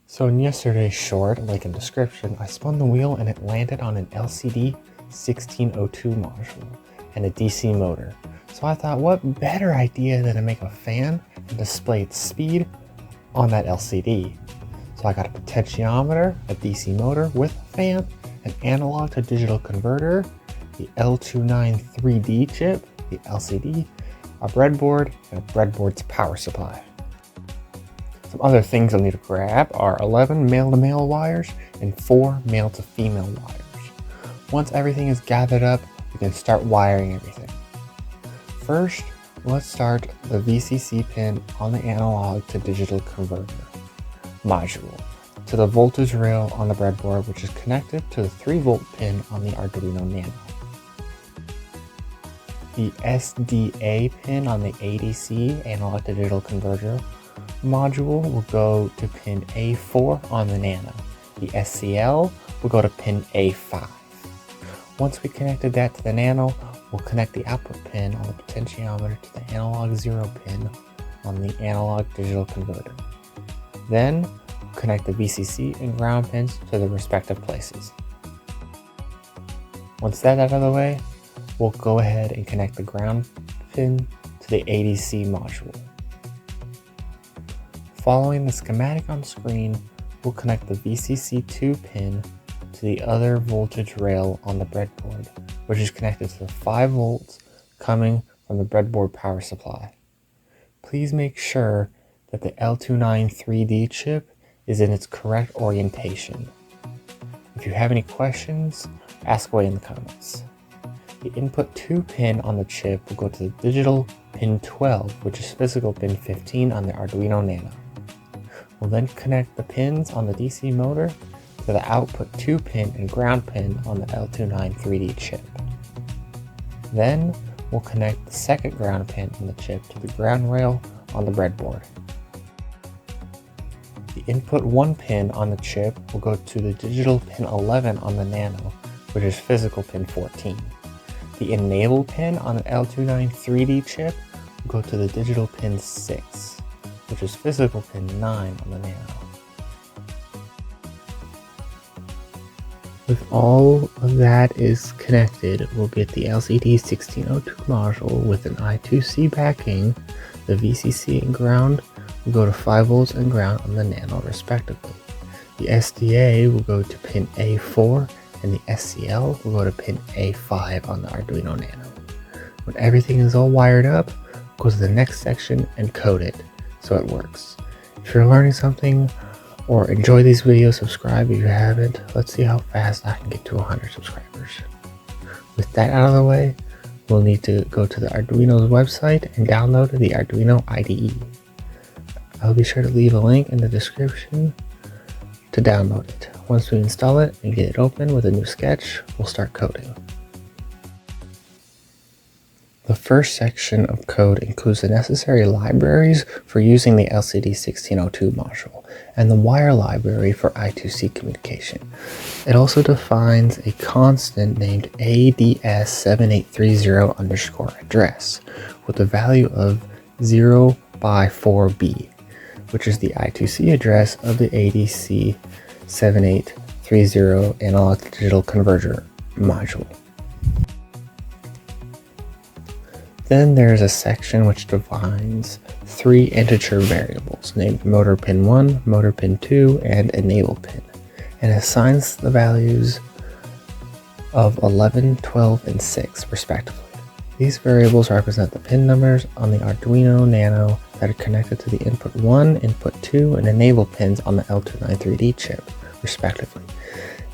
So in yesterday's short, like in description, I spun the wheel and it landed on an LCD 1602 module and a DC motor. So I thought, what better idea than to make a fan and display its speed on that LCD. So I got a potentiometer, a DC motor with a fan, an analog to digital converter, the L29 3D chip, the LCD, a breadboard, and a breadboard's power supply. Some other things you'll need to grab are 11 male-to-male wires and 4 male-to-female wires. Once everything is gathered up, you can start wiring everything. First, let's start the VCC pin on the analog to digital converter module to the voltage rail on the breadboard, which is connected to the 3-volt pin on the Arduino Nano. The SDA pin on the ADC analog to digital converter module will go to pin A4 on the Nano. The SCL will go to pin A5. Once we connected that to the Nano, we'll connect the output pin on the potentiometer to the analog 0 pin on the analog digital converter. Then we'll connect the VCC and ground pins to the respective places. Once that's out of the way, we'll go ahead and connect the ground pin to the ADC module. Following the schematic on screen, we'll connect the VCC2 pin to the other voltage rail on the breadboard, which is connected to the 5 volts coming from the breadboard power supply. Please make sure that the L29 3D chip is in its correct orientation. If you have any questions, ask away in the comments. The input 2 pin on the chip will go to the digital pin 12, which is physical pin 15 on the Arduino Nano. We'll then connect the pins on the DC motor to the output 2 pin and ground pin on the L29 3D chip. Then we'll connect the second ground pin on the chip to the ground rail on the breadboard. The input 1 pin on the chip will go to the digital pin 11 on the Nano, which is physical pin 14. The enable pin on the L29 3D chip will go to the digital pin 6, which is physical pin 9 on the Nano. With all of that is connected, we'll get the LCD 1602 module with an I2C backing. The VCC and ground will go to 5 volts and ground on the Nano respectively. The SDA will go to pin A4 and the SCL will go to pin A5 on the Arduino Nano. When everything is all wired up, go to the next section and code it so it works. If you're learning something or enjoy these videos, subscribe if you haven't. Let's see how fast I can get to 100 subscribers. With that out of the way, we'll need to go to the Arduino's website and download the Arduino IDE. I'll be sure to leave a link in the description to download it. Once we install it and get it open with a new sketch, we'll start coding. The first section of code includes the necessary libraries for using the LCD 1602 module and the wire library for I2C communication. It also defines a constant named ADS7830_address with a value of 0 by 4B, which is the I2C address of the ADC 7830 analog to digital converter module. Then there is a section which defines 3 integer variables named motor pin 1, motor pin 2, and enable pin, and assigns the values of 11, 12, and 6 respectively. These variables represent the pin numbers on the Arduino Nano that are connected to the input 1, input 2, and enable pins on the L29 3D chip respectively.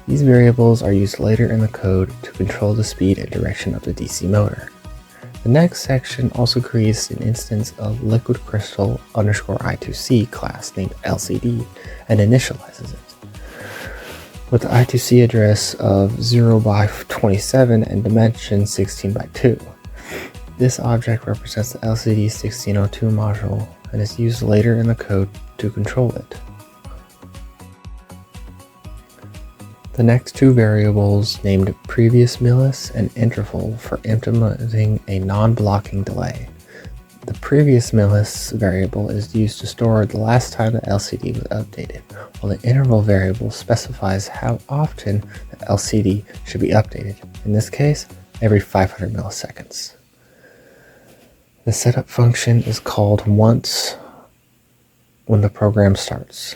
These variables are used later in the code to control the speed and direction of the DC motor. The next section also creates an instance of liquid crystal _I2C class named LCD and initializes it with the I2C address of 0 by 27 and dimension 16 by 2. This object represents the LCD 1602 module and is used later in the code to control it. The next 2 variables named previous millis and interval for implementing a non-blocking delay. The previous millis variable is used to store the last time the LCD was updated, while the interval variable specifies how often the LCD should be updated, in this case, every 500 milliseconds. The setup function is called once when the program starts.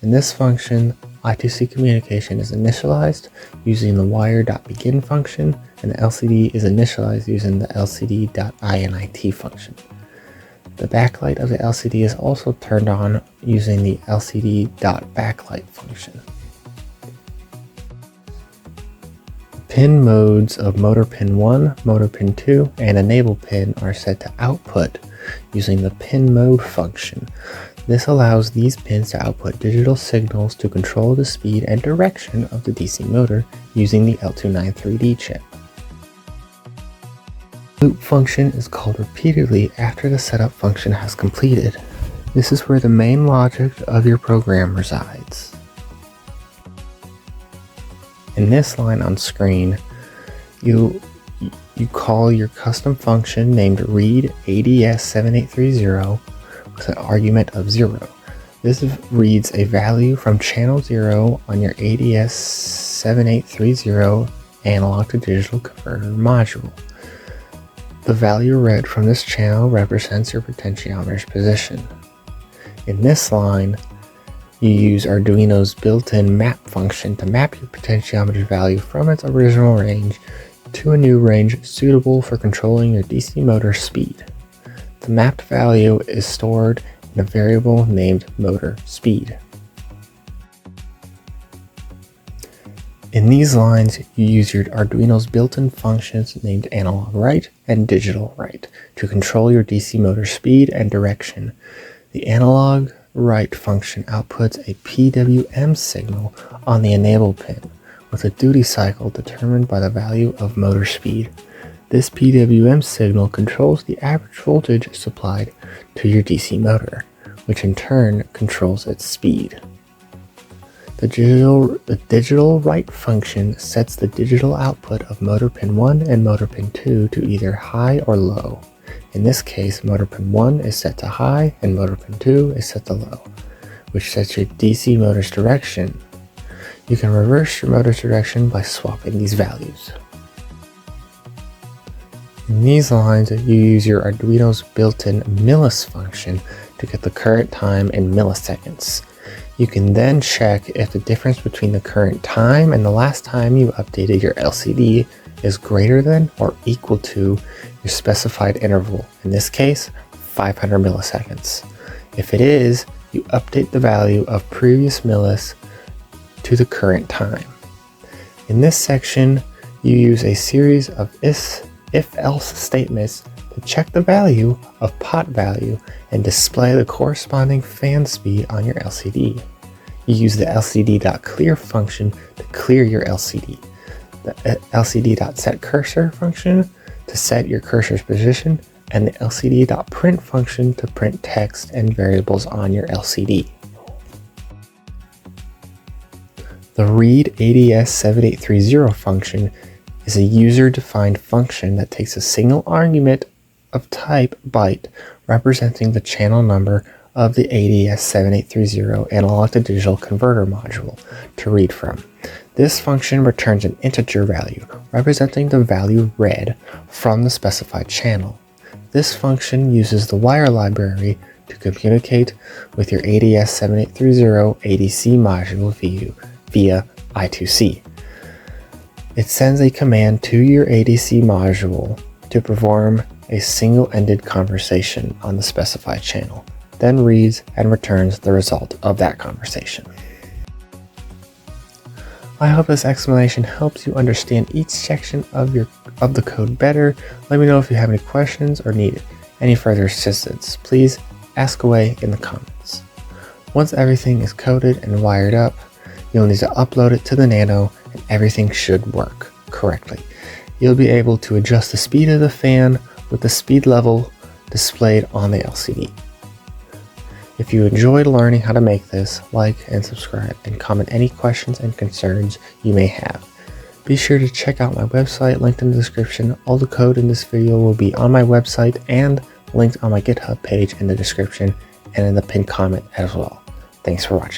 In this function, I2C communication is initialized using the wire.begin function, and the LCD is initialized using the lcd.init function. The backlight of the LCD is also turned on using the lcd.backlight function. Pin modes of motor pin 1, motor pin 2, and enable pin are set to output using the pin mode function. This allows these pins to output digital signals to control the speed and direction of the DC motor using the L293D chip. Loop function is called repeatedly after the setup function has completed. This is where the main logic of your program resides. In this line on screen, you call your custom function named read ADS7830 with an argument of 0. This reads a value from channel 0 on your ADS7830 analog to digital converter module. The value read from this channel represents your potentiometer's position. In this line, you use Arduino's built-in map function to map your potentiometer's value from its original range to a new range suitable for controlling your DC motor speed. The mapped value is stored in a variable named motor speed. In these lines, you use your Arduino's built-in functions named analog write and digital write to control your DC motor speed and direction. The analog write function outputs a PWM signal on the enable pin with a duty cycle determined by the value of motor speed. This PWM signal controls the average voltage supplied to your DC motor, which in turn controls its speed. The digital write function sets the digital output of motor pin 1 and motor pin 2 to either high or low. In this case, motor pin 1 is set to high and motor pin 2 is set to low, which sets your DC motor's direction. You can reverse your motor's direction by swapping these values. In these lines, you use your Arduino's built-in millis function to get the current time in milliseconds. You can then check if the difference between the current time and the last time you updated your LCD is greater than or equal to your specified interval, in this case, 500 milliseconds. If it is, you update the value of previous millis to the current time. In this section, you use a series of if-else statements to check the value of pot value and display the corresponding fan speed on your LCD. You use the lcd.clear function to clear your LCD, the lcd.setCursor function to set your cursor's position, and the lcd.print function to print text and variables on your LCD. The read ADS7830 function is a user-defined function that takes a single argument of type byte representing the channel number of the ADS7830 analog to digital converter module to read from. This function returns an integer value representing the value read from the specified channel. This function uses the wire library to communicate with your ADS7830 ADC module via I2C. It sends a command to your ADC module to perform a single-ended conversation on the specified channel, then reads and returns the result of that conversation. I hope this explanation helps you understand each section of the code better. Let me know if you have any questions or need any further assistance. Please ask away in the comments. Once everything is coded and wired up, you'll need to upload it to the Nano and everything should work correctly. You'll be able to adjust the speed of the fan with the speed level displayed on the LCD. If you enjoyed learning how to make this, like and subscribe and comment any questions and concerns you may have. Be sure to check out my website linked in the description. All the code in this video will be on my website and linked on my GitHub page in the description and in the pinned comment as well. Thanks for watching.